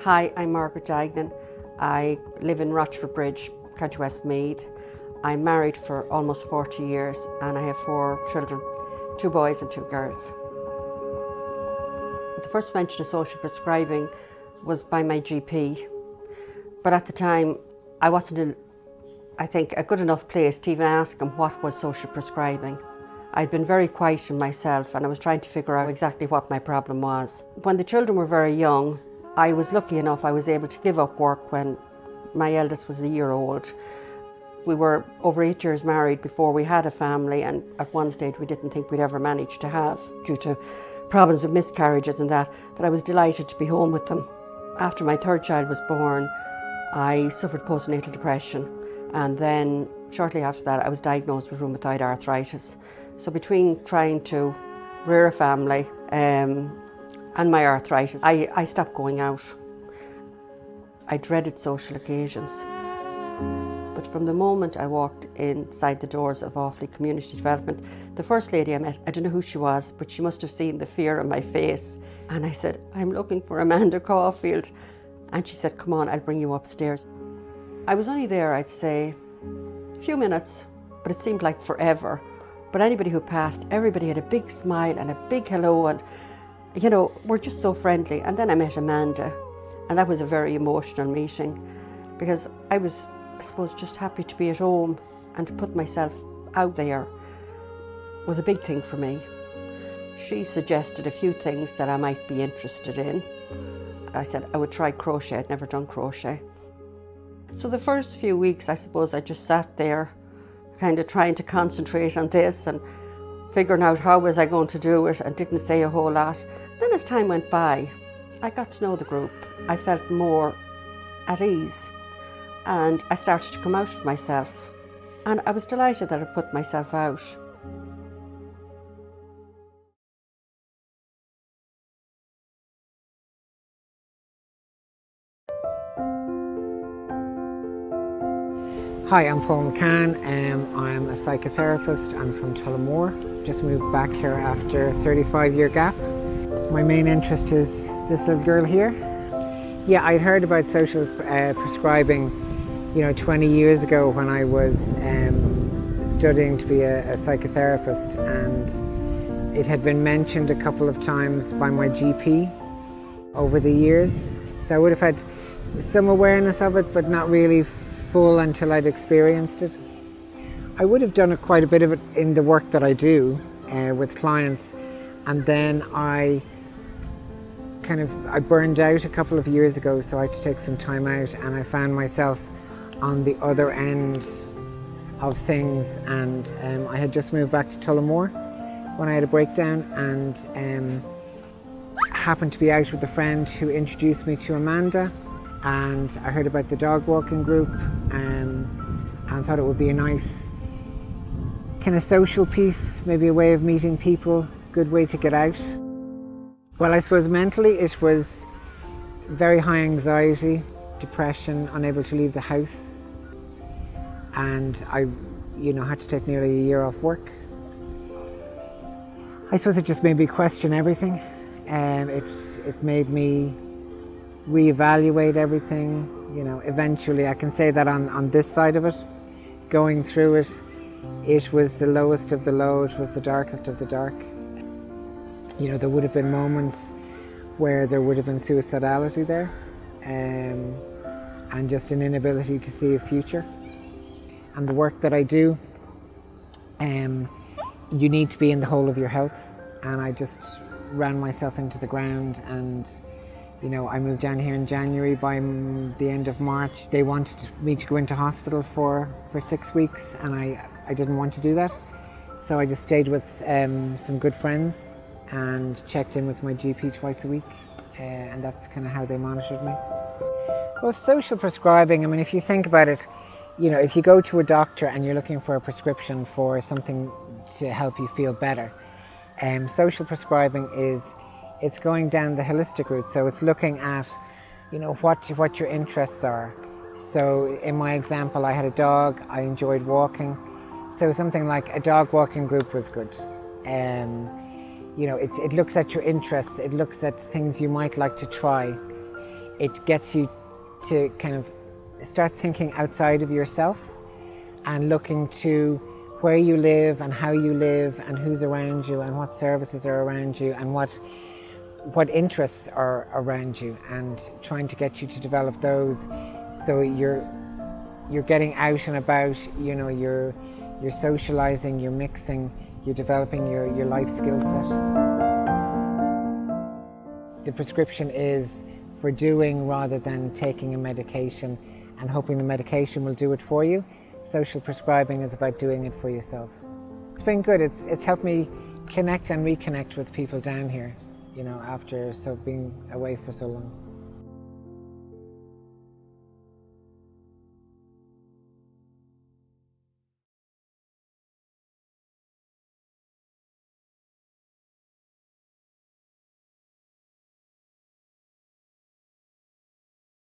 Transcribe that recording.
Hi, I'm Margaret Diagnan. I live in Rochford Bridge, County Westmeath. I'm married for almost 40 years and I have 4 children, 2 boys and 2 girls. The first mention of social prescribing was by my GP, but at the time I wasn't in, I think, a good enough place to even ask him what was social prescribing. I'd been very quiet in myself and I was trying to figure out exactly what my problem was. When the children were very young, I was lucky enough I was able to give up work when my eldest was a year old. We were over 8 years married before we had a family, and at one stage we didn't think we'd ever manage to have, due to problems with miscarriages and that I was delighted to be home with them. After my 3rd child was born, I suffered postnatal depression, and then shortly after that I was diagnosed with rheumatoid arthritis. So between trying to rear a family and my arthritis, I stopped going out. I dreaded social occasions. But from the moment I walked inside the doors of Offaly Community Development, the first lady I met, I don't know who she was, but she must have seen the fear on my face. And I said, "I'm looking for Amanda Caulfield." And she said, "Come on, I'll bring you upstairs." I was only there, I'd say, a few minutes, but it seemed like forever. But anybody who passed, everybody had a big smile and a big hello, and you know, we're just so friendly. And then I met Amanda, and that was a very emotional meeting, because I was, I suppose, just happy to be at home, and to put myself out there was a big thing for me. She suggested a few things that I might be interested in. I said I would try crochet. I'd never done crochet. So the first few weeks, I suppose, I just sat there kind of trying to concentrate on this and figuring out how was I going to do it, and didn't say a whole lot. Then as time went by, I got to know the group. I felt more at ease, and I started to come out of myself, and I was delighted that I put myself out. Hi, I'm Paul McCann. I'm a psychotherapist. I'm from Tullamore. Just moved back here after a 35-year gap. My main interest is this little girl here. Yeah, I'd heard about social prescribing, 20 years ago when I was studying to be a psychotherapist, and it had been mentioned a couple of times by my GP over the years. So I would have had some awareness of it, but not really full until I'd experienced it. I would have done quite a bit of it in the work that I do with clients, and then I burned out a couple of years ago, so I had to take some time out, and I found myself on the other end of things, and I had just moved back to Tullamore when I had a breakdown, and happened to be out with a friend who introduced me to Amanda, and I heard about the dog walking group, and thought it would be a nice kind of social piece, maybe a way of meeting people, good way to get out. Well, I suppose mentally it was very high anxiety, depression, unable to leave the house, and I had to take nearly a year off work. I suppose it just made me question everything. It made me reevaluate everything. Eventually I can say that on this side of it, going through it, it was the lowest of the low, it was the darkest of the dark. There would have been moments where there would have been suicidality there, and just an inability to see a future. And the work that I do, you need to be in the whole of your health, and I just ran myself into the ground, and I moved down here in January. By the end of March, they wanted me to go into hospital for 6 weeks, and I didn't want to do that. So I just stayed with some good friends and checked in with my GP twice a week, and that's kind of how they monitored me. Well, social prescribing, if you think about it, if you go to a doctor and you're looking for a prescription for something to help you feel better, social prescribing it's going down the holistic route. So it's looking at, what your interests are. So in my example, I had a dog, I enjoyed walking. So something like a dog walking group was good. It looks at your interests, it looks at things you might like to try. it gets you to kind of start thinking outside of yourself and looking to where you live and how you live and who's around you and what services are around you and what interests are around you, and trying to get you to develop those so you're getting out and about, you know, you're socializing, you're mixing, you're developing your life skill set. The prescription is for doing rather than taking a medication and hoping the medication will do it for you. Social prescribing is about doing it for yourself. It's been good. It's helped me connect and reconnect with people down here, you know, after being away for so long.